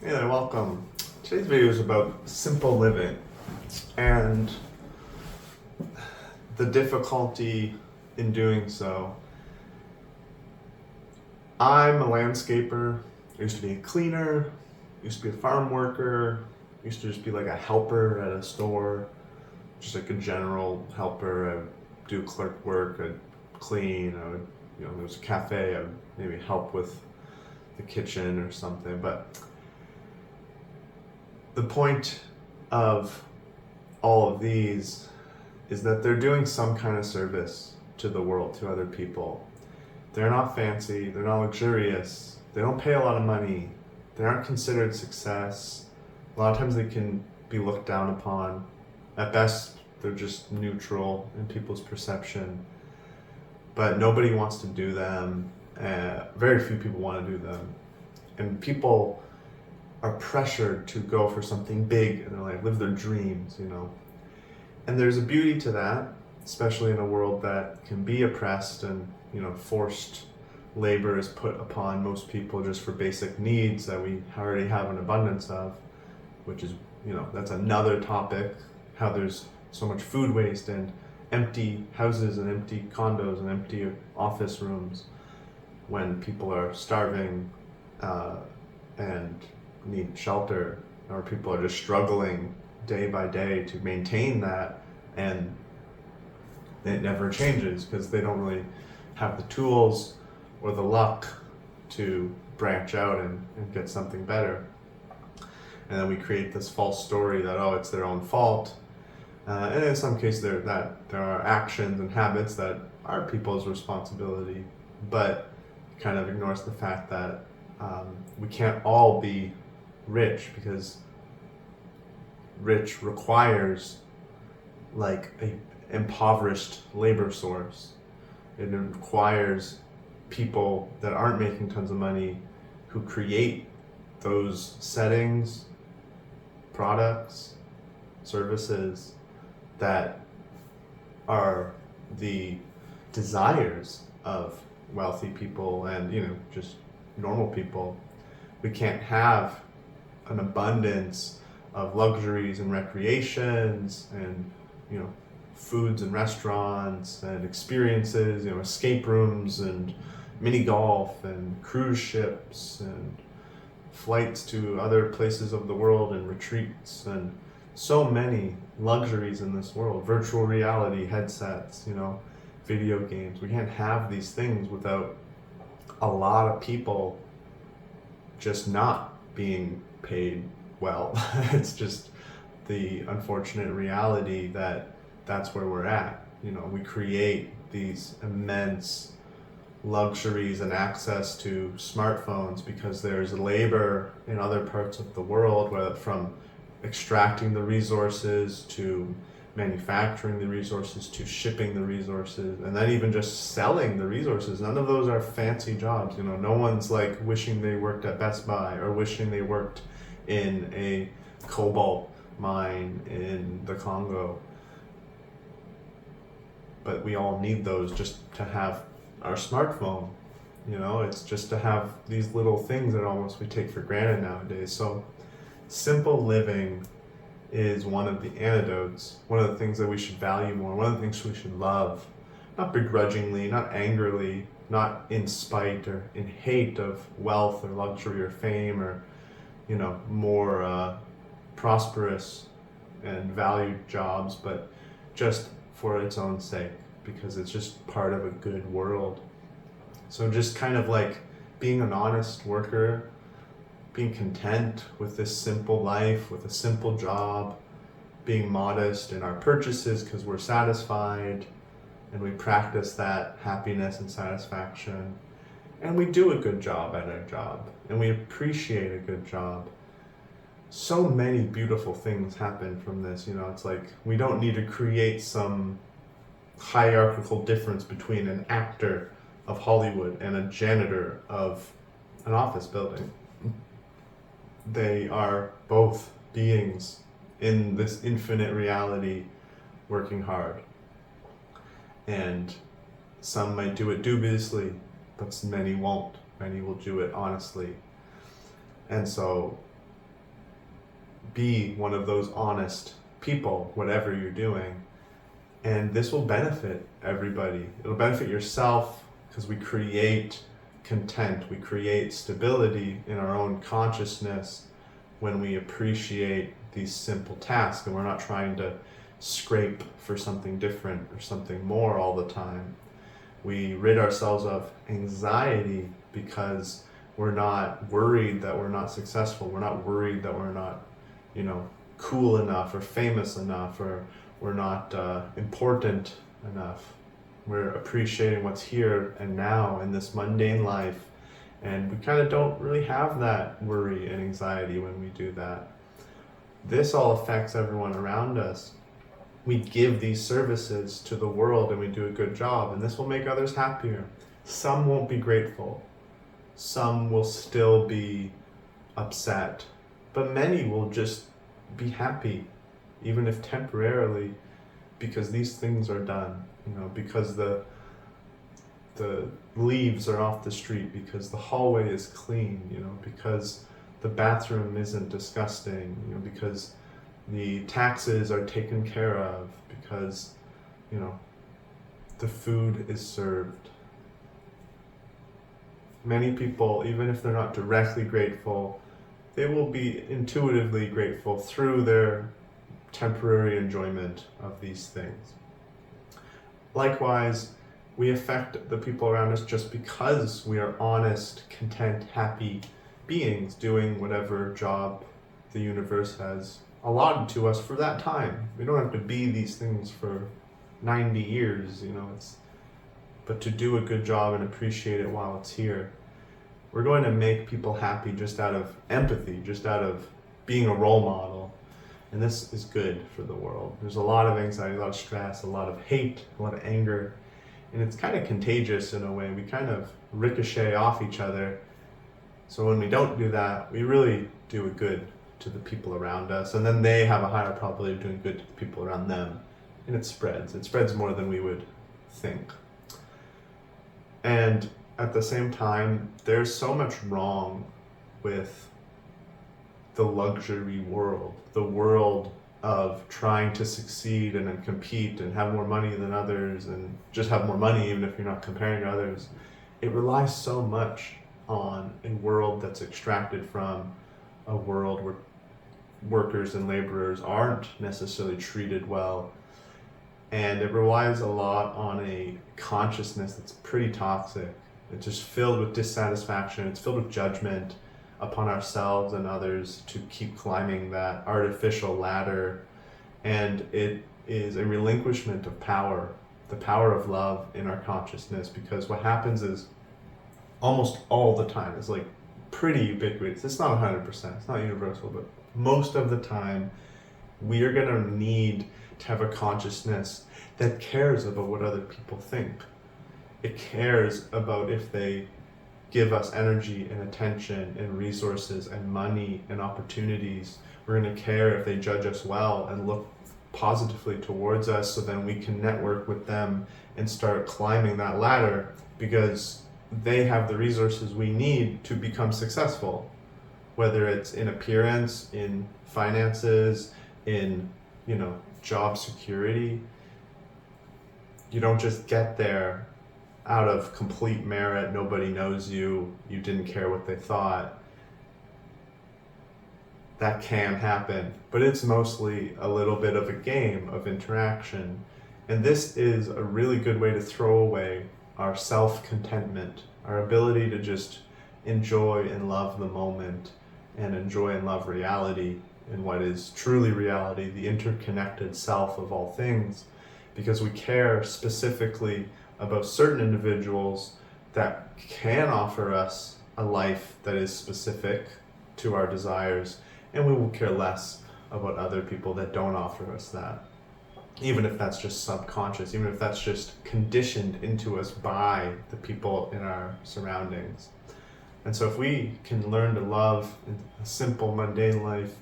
Hey there, welcome. Today's video is about simple living and the difficulty in doing so. I'm a landscaper. I used to be a cleaner, used to be a farm worker, used to just be like a helper at a store, just like a general helper. I would do clerk work, I'd clean, I would, there was a cafe, I would maybe help with the kitchen or something. But the point of all of these is that they're doing some kind of service to the world, to other people. They're not fancy, they're not luxurious, they don't pay a lot of money, they aren't considered success. A lot of times they can be looked down upon. At best, they're just neutral in people's perception. But nobody wants to do them. Very few people want to do them. And people are pressured to go for something big in their life, live their dreams, And there's a beauty to that, especially in a world that can be oppressed and, forced labor is put upon most people just for basic needs that we already have an abundance of, which is, that's another topic, how there's so much food waste and empty houses and empty condos and empty office rooms when people are starving and need shelter, or people are just struggling day by day to maintain that, and it never changes because they don't really have the tools or the luck to branch out and get something better. And then we create this false story that, oh, it's their own fault. And in some cases there are actions and habits that are people's responsibility, but it kind of ignores the fact that we can't all be rich, because rich requires like a impoverished labor source. It requires people that aren't making tons of money who create those settings, products, services that are the desires of wealthy people and just normal people. We can't have an abundance of luxuries and recreations and foods and restaurants and experiences, escape rooms and mini golf and cruise ships and flights to other places of the world and retreats and so many luxuries in this world, virtual reality headsets, video games. We can't have these things without a lot of people just not being paid well. It's just the unfortunate reality that that's where we're at. We create these immense luxuries and access to smartphones because there's labor in other parts of the world, whether from extracting the resources to manufacturing the resources to shipping the resources, and then even just selling the resources. None of those are fancy jobs. No one's like wishing they worked at Best Buy or wishing they worked in a cobalt mine in the Congo. But we all need those just to have our smartphone. It's just to have these little things that almost we take for granted nowadays. So simple living is one of the antidotes, one of the things that we should value more, one of the things we should love, not begrudgingly, not angrily, not in spite or in hate of wealth or luxury or fame or more prosperous and valued jobs, but just for its own sake, because it's just part of a good world. So just kind of like being an honest worker, being content with this simple life, with a simple job, being modest in our purchases because we're satisfied and we practice that happiness and satisfaction, and we do a good job at our job and we appreciate a good job. So many beautiful things happen from this. It's like we don't need to create some hierarchical difference between an actor of Hollywood and a janitor of an office building. They are both beings in this infinite reality working hard. And some might do it dubiously, but many won't. Many will do it honestly. And so be one of those honest people, whatever you're doing. And this will benefit everybody. It'll benefit yourself because we create content, we create stability in our own consciousness when we appreciate these simple tasks and we're not trying to scrape for something different or something more all the time. We rid ourselves of anxiety because we're not worried that we're not successful. We're not worried that we're not, cool enough or famous enough, or we're not important enough. We're appreciating what's here and now in this mundane life. And we kind of don't really have that worry and anxiety when we do that. This all affects everyone around us. We give these services to the world and we do a good job, and this will make others happier. Some won't be grateful. Some will still be upset, but many will just be happy, even if temporarily, because these things are done, because the leaves are off the street, because the hallway is clean, because the bathroom isn't disgusting, because the taxes are taken care of, because, the food is served. Many people, even if they're not directly grateful, they will be intuitively grateful through their temporary enjoyment of these things. Likewise, we affect the people around us just because we are honest, content, happy beings doing whatever job the universe has allotted to us for that time. We don't have to be these things for 90 years, but to do a good job and appreciate it while it's here. We're going to make people happy just out of empathy, just out of being a role model. And this is good for the world. There's a lot of anxiety, a lot of stress, a lot of hate, a lot of anger. And it's kind of contagious in a way. We kind of ricochet off each other. So when we don't do that, we really do a good to the people around us. And then they have a higher probability of doing good to the people around them. And it spreads. It spreads more than we would think. And at the same time, there's so much wrong with the luxury world, the world of trying to succeed and then compete and have more money than others and just have more money even if you're not comparing to others. It relies so much on a world that's extracted from a world where workers and laborers aren't necessarily treated well. And it relies a lot on a consciousness that's pretty toxic. It's just filled with dissatisfaction. It's filled with judgment upon ourselves and others to keep climbing that artificial ladder. And it is a relinquishment of power, the power of love in our consciousness, because what happens is almost all the time, it's like pretty ubiquitous. It's not 100%, it's not universal, but most of the time we are going to need to have a consciousness that cares about what other people think. It cares about if they give us energy and attention and resources and money and opportunities. We're going to care if they judge us well and look positively towards us, so then we can network with them and start climbing that ladder, because they have the resources we need to become successful, whether it's in appearance, in finances, in job security. You don't just get there out of complete merit. Nobody knows you didn't care what they thought. That can happen, but it's mostly a little bit of a game of interaction. And this is a really good way to throw away our self-contentment, our ability to just enjoy and love the moment and enjoy and love reality and what is truly reality, the interconnected self of all things, because we care specifically about certain individuals that can offer us a life that is specific to our desires, and we will care less about other people that don't offer us that, even if that's just subconscious, even if that's just conditioned into us by the people in our surroundings. And so if we can learn to love in a simple, mundane life,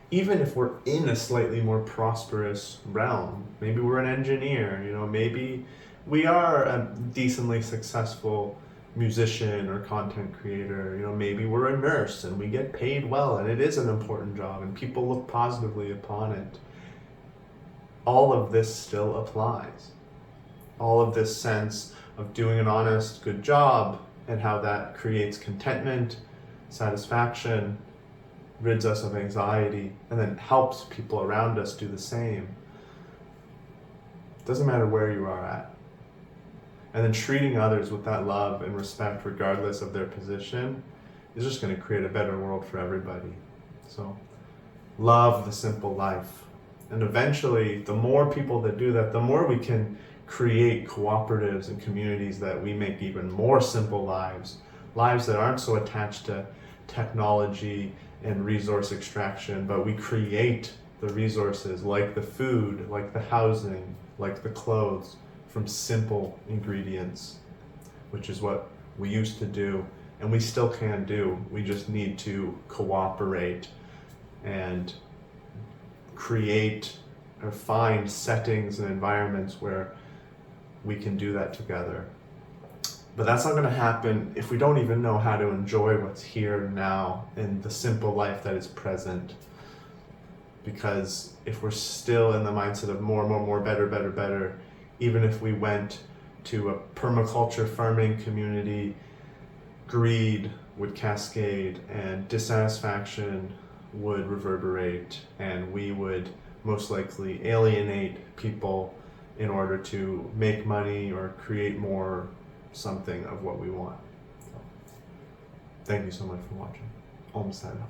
even if we're in a slightly more prosperous realm, maybe we're an engineer, maybe we are a decently successful musician or content creator. You know, maybe we're a nurse and we get paid well and it is an important job and people look positively upon it. All of this still applies. All of this sense of doing an honest, good job and how that creates contentment, satisfaction, rids us of anxiety, and then helps people around us do the same. Doesn't matter where you are at. And then treating others with that love and respect regardless of their position is just going to create a better world for everybody. So love the simple life. And eventually, the more people that do that, the more we can create cooperatives and communities that we make even more simple lives, lives that aren't so attached to technology and resource extraction, but we create the resources like the food, like the housing, like the clothes from simple ingredients, which is what we used to do and we still can do. We just need to cooperate and create or find settings and environments where we can do that together. But that's not going to happen if we don't even know how to enjoy what's here now in the simple life that is present. Because if we're still in the mindset of more, better, even if we went to a permaculture farming community, greed would cascade and dissatisfaction would reverberate, and we would most likely alienate people in order to make money or create more something of what we want. So, thank you so much for watching. Om Sanam.